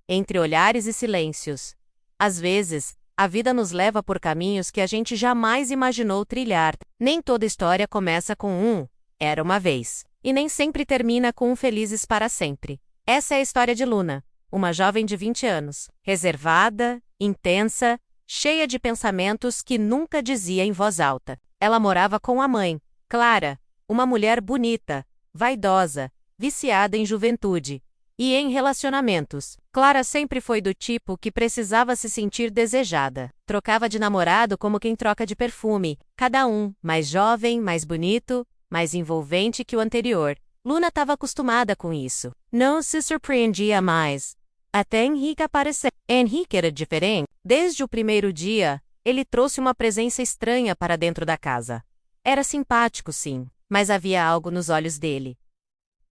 entre olhares e silêncios. Às vezes, a vida nos leva por caminhos que a gente jamais imaginou trilhar. Nem toda história começa com era uma vez, e nem sempre termina com felizes para sempre. Essa é a história de Luna, uma jovem de 20 anos, reservada, intensa, cheia de pensamentos que nunca dizia em voz alta. Ela morava com a mãe, Clara, uma mulher bonita, vaidosa, viciada em juventude e em relacionamentos. Clara sempre foi do tipo que precisava se sentir desejada. Trocava de namorado como quem troca de perfume, cada um mais jovem, mais bonito, mais envolvente que o anterior. Luna estava acostumada com isso. Não se surpreendia mais. Até Henrique aparecer. Henrique era diferente. Desde o primeiro dia, ele trouxe uma presença estranha para dentro da casa. Era simpático, sim, mas havia algo nos olhos dele.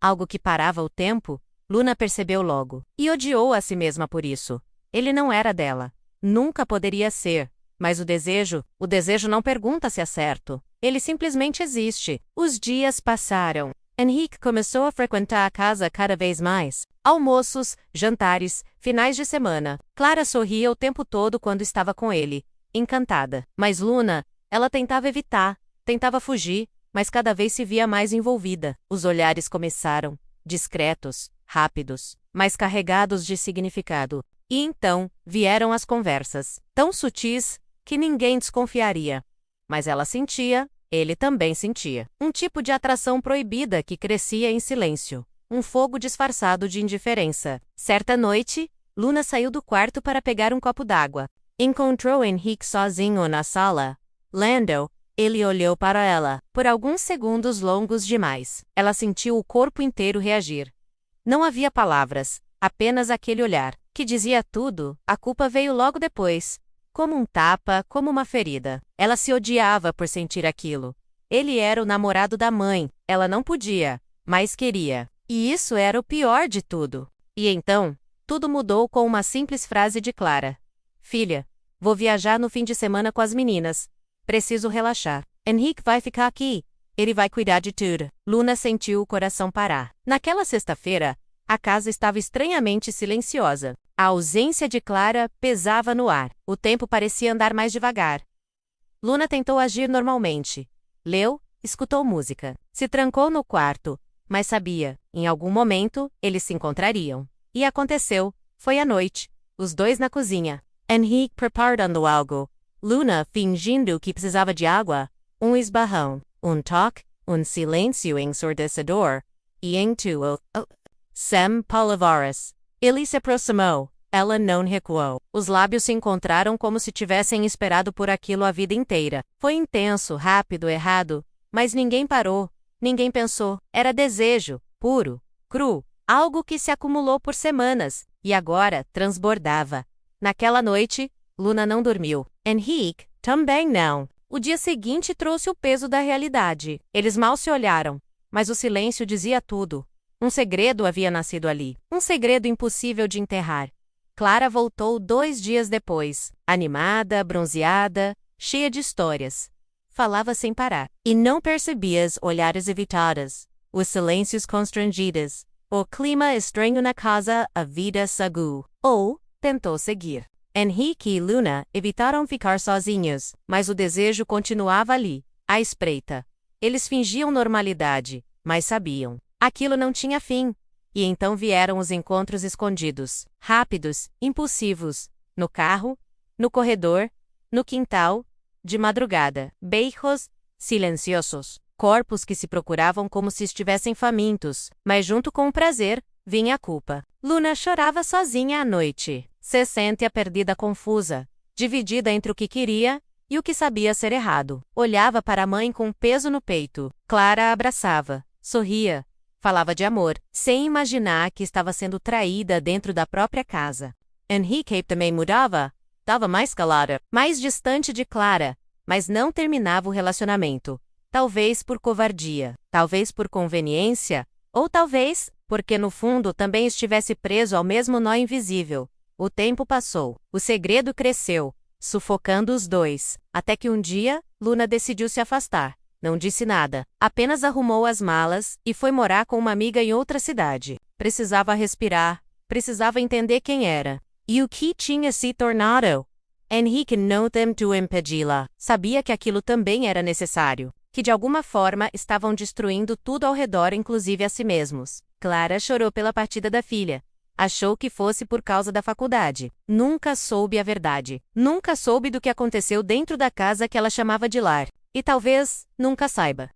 Algo que parava o tempo. Luna percebeu logo. E odiou a si mesma por isso. Ele não era dela. Nunca poderia ser. Mas o desejo não pergunta se é certo. Ele simplesmente existe. Os dias passaram. Henrique começou a frequentar a casa cada vez mais. Almoços, jantares, finais de semana. Clara sorria o tempo todo quando estava com ele, encantada. Mas Luna, ela tentava evitar, tentava fugir, mas cada vez se via mais envolvida. Os olhares começaram, discretos, rápidos, mas carregados de significado. E então, vieram as conversas, tão sutis que ninguém desconfiaria. Mas ela sentia, ele também sentia. Um tipo de atração proibida que crescia em silêncio. Um fogo disfarçado de indiferença. Certa noite, Luna saiu do quarto para pegar um copo d'água. Encontrou Henrique sozinho na sala. Lando, ele olhou para ela, por alguns segundos longos demais. Ela sentiu o corpo inteiro reagir. Não havia palavras, apenas aquele olhar, que dizia tudo. A culpa veio logo depois. Como um tapa, como uma ferida. Ela se odiava por sentir aquilo. Ele era o namorado da mãe. Ela não podia, mas queria. E isso era o pior de tudo. E então, tudo mudou com uma simples frase de Clara. Filha, vou viajar no fim de semana com as meninas. Preciso relaxar. Henrique vai ficar aqui. Ele vai cuidar de tudo. Luna sentiu o coração parar. Naquela sexta-feira, a casa estava estranhamente silenciosa. A ausência de Clara pesava no ar. O tempo parecia andar mais devagar. Luna tentou agir normalmente. Leu, escutou música. Se trancou no quarto, mas sabia, em algum momento, eles se encontrariam. E aconteceu. Foi à noite. Os dois na cozinha. Henrique preparando algo. Luna fingindo que precisava de água. Um esbarrão. Um toque. Um silêncio ensurdecedor. E entoou. Sem palavras. Ele se aproximou. Ela não recuou. Os lábios se encontraram como se tivessem esperado por aquilo a vida inteira. Foi intenso, rápido, errado. Mas ninguém parou. Ninguém pensou. Era desejo, puro, cru. Algo que se acumulou por semanas. E agora transbordava. Naquela noite, Luna não dormiu. Henrique também não. O dia seguinte trouxe o peso da realidade. Eles mal se olharam. Mas o silêncio dizia tudo. Um segredo havia nascido ali. Um segredo impossível de enterrar. Clara voltou 2 dias depois. Animada, bronzeada, cheia de histórias. Falava sem parar. E não percebia os olhares evitados. Os silêncios constrangidos. O clima estranho na casa, a vida sagou. Ou tentou seguir. Henrique e Luna evitaram ficar sozinhos, mas o desejo continuava ali, à espreita. Eles fingiam normalidade, mas sabiam. Aquilo não tinha fim. E então vieram os encontros escondidos, rápidos, impulsivos, no carro, no corredor, no quintal, de madrugada. Beijos silenciosos, corpos que se procuravam como se estivessem famintos, mas junto com o prazer, vinha a culpa. Luna chorava sozinha à noite. Se sentia perdida, confusa, dividida entre o que queria e o que sabia ser errado. Olhava para a mãe com um peso no peito. Clara a abraçava, sorria, falava de amor, sem imaginar que estava sendo traída dentro da própria casa. Henrique também mudava, estava mais calada, mais distante de Clara, mas não terminava o relacionamento. Talvez por covardia, talvez por conveniência, ou talvez porque no fundo também estivesse preso ao mesmo nó invisível. O tempo passou, o segredo cresceu, sufocando os dois, até que um dia, Luna decidiu se afastar. Não disse nada, apenas arrumou as malas e foi morar com uma amiga em outra cidade. Precisava respirar, precisava entender quem era. E o que tinha se tornado. And he can know them to impedi-la. Sabia que aquilo também era necessário. Que de alguma forma estavam destruindo tudo ao redor, inclusive a si mesmos. Clara chorou pela partida da filha. Achou que fosse por causa da faculdade. Nunca soube a verdade. Nunca soube do que aconteceu dentro da casa que ela chamava de lar. E talvez nunca saiba.